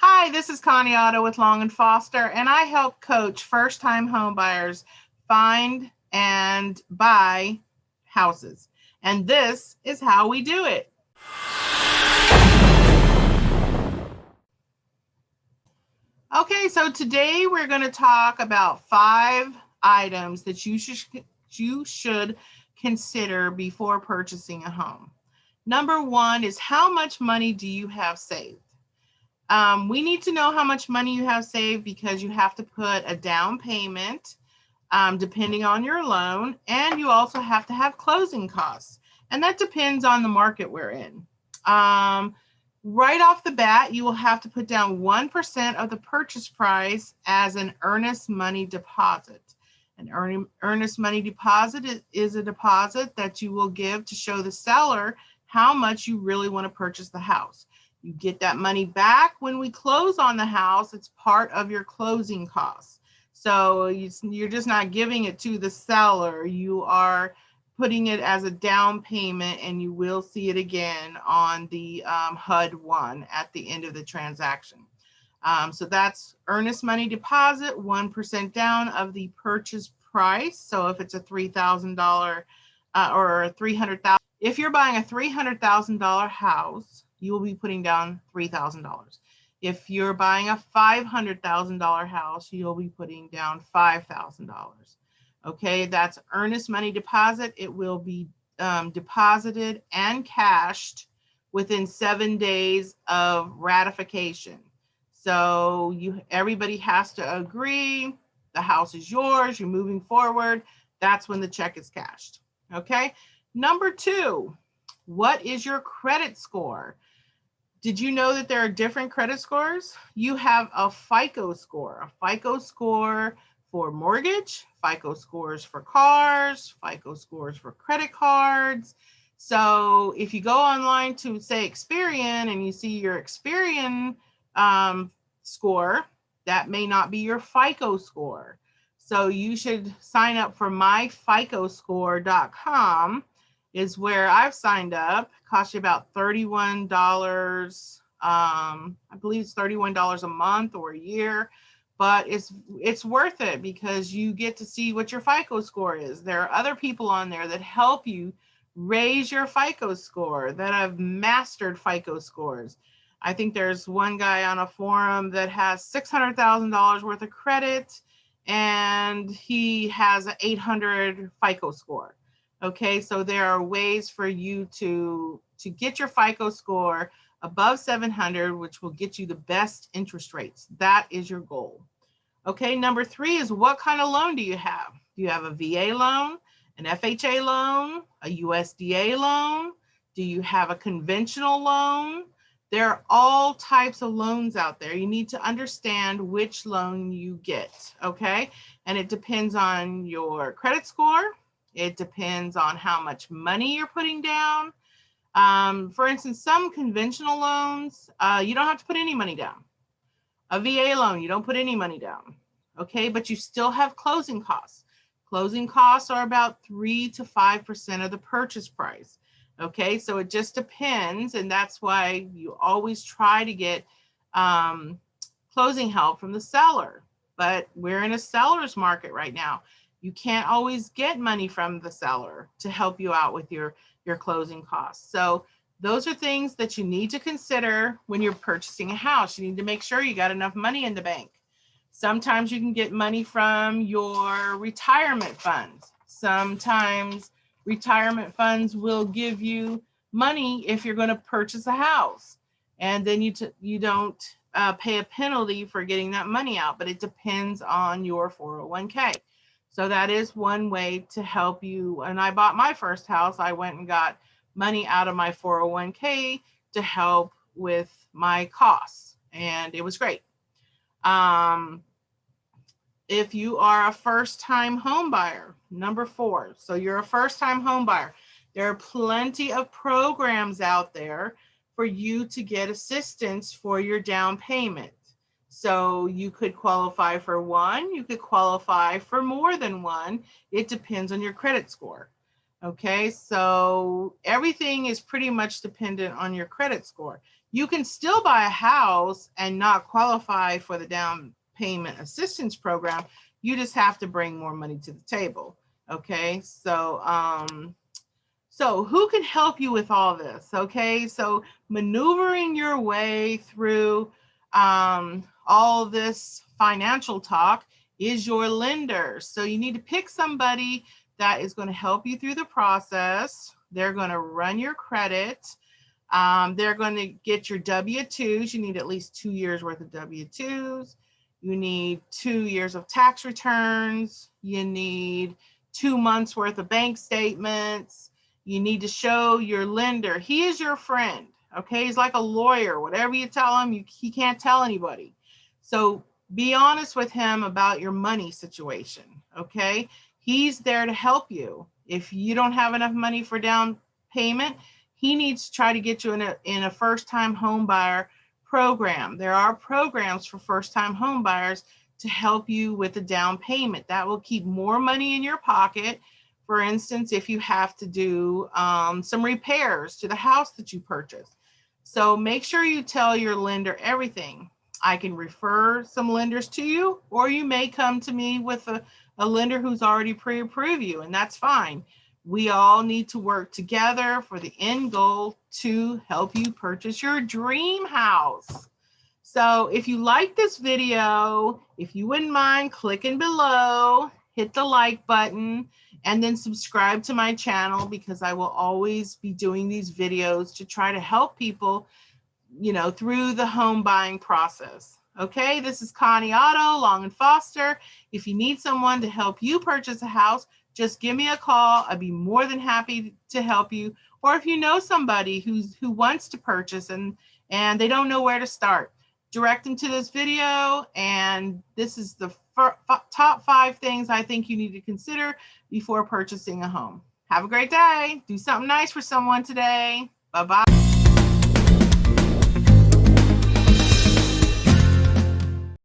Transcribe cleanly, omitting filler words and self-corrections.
Hi, this is Coni Otto with Long and Foster, and I help coach first-time home buyers find and buy houses. And this is how we do it. Okay, so today we're going to talk about 5 items that you should consider before purchasing a home. Number 1 is, how much money do you have saved? We need to know how much money you have saved because you have to put a down payment depending on your loan, and you also have to have closing costs, and that depends on the market we're in. Right off the bat, you will have to put down 1% of the purchase price as an earnest money deposit. An earnest money deposit is a deposit that you will give to show the seller how much you really want to purchase the house. You get that money back when we close on the house. It's part of your closing costs. So you're just not giving it to the seller. You are putting it as a down payment, and you will see it again on the HUD-1 at the end of the transaction. So that's earnest money deposit, 1% down of the purchase price. So if it's a $3,000 or $300,000, if you're buying a $300,000 house, you will be putting down $3,000. If you're buying a $500,000 house, you'll be putting down $5,000. Okay, that's earnest money deposit. It will be deposited and cashed within 7 days of ratification. So everybody has to agree. The house is yours. You're moving forward. That's when the check is cashed. Okay. Number 2, what is your credit score? Did you know that there are different credit scores? You have a FICO score for mortgage, FICO scores for cars, FICO scores for credit cards. So if you go online to, say, Experian, and you see your Experian score, that may not be your FICO score. So you should sign up for myficoscore.com. is where I've signed up. It costs you about $31. I believe it's $31 a month or a year, but it's worth it because you get to see what your FICO score is. There are other people on there that help you raise your FICO score, that have mastered FICO scores. I think there's one guy on a forum that has $600,000 worth of credit, and he has an 800 FICO score. Okay, so there are ways for you to get your FICO score above 700, which will get you the best interest rates. That is your goal. Okay, number 3 is, what kind of loan do you have? Do you have a VA loan, an FHA loan, a USDA loan? Do you have a conventional loan? There are all types of loans out there. You need to understand which loan you get, okay? And it depends on your credit score. It depends on how much money you're putting down. For instance, some conventional loans, you don't have to put any money down. A VA loan, you don't put any money down. Okay, but you still have closing costs. Closing costs are about 3 to 5% of the purchase price. Okay, so it just depends, and that's why you always try to get closing help from the seller. But we're in a seller's market right now. You can't always get money from the seller to help you out with your closing costs. So those are things that you need to consider when you're purchasing a house. You need to make sure you got enough money in the bank. Sometimes you can get money from your retirement funds. Sometimes retirement funds will give you money if you're going to purchase a house, and then you don't pay a penalty for getting that money out, but it depends on your 401k. So that is one way to help you. When I bought my first house, I went and got money out of my 401k to help with my costs, and it was great. If you are a first-time home buyer, number 4, so you're a first-time home buyer, there are plenty of programs out there for you to get assistance for your down payment. So you could qualify for one, you could qualify for more than one. It depends on your credit score. Okay, so everything is pretty much dependent on your credit score. You can still buy a house and not qualify for the down payment assistance program. You just have to bring more money to the table. Okay, so who can help you with all this? Okay, so maneuvering your way through all this financial talk is your lender. So you need to pick somebody that is going to help you through the process. They're going to run your credit. They're going to get your W-2s. You need at least 2 years worth of W-2s. You need 2 years of tax returns. You need 2 months worth of bank statements. You need to show your lender. He is your friend. Okay, he's like a lawyer. Whatever you tell him, he can't tell anybody. So be honest with him about your money situation. Okay, he's there to help you. If you don't have enough money for down payment, he needs to try to get you in a first-time home buyer program. There are programs for first-time home buyers to help you with the down payment. That will keep more money in your pocket. For instance, if you have to do some repairs to the house that you purchased. So make sure you tell your lender everything. I can refer some lenders to you, or you may come to me with a lender who's already pre-approved you, and that's fine. We all need to work together for the end goal to help you purchase your dream house. So if you like this video, if you wouldn't mind clicking below, hit the like button, and then subscribe to my channel, because I will always be doing these videos to try to help people, through the home buying process. Okay, this is Coni Otto, Long and Foster. If you need someone to help you purchase a house, just give me a call. I'd be more than happy to help you. Or if you know somebody who wants to purchase and they don't know where to start, direct them to this video. And this is the top 5 things I think you need to consider before purchasing a home. Have a great day. Do something nice for someone today. Bye-bye.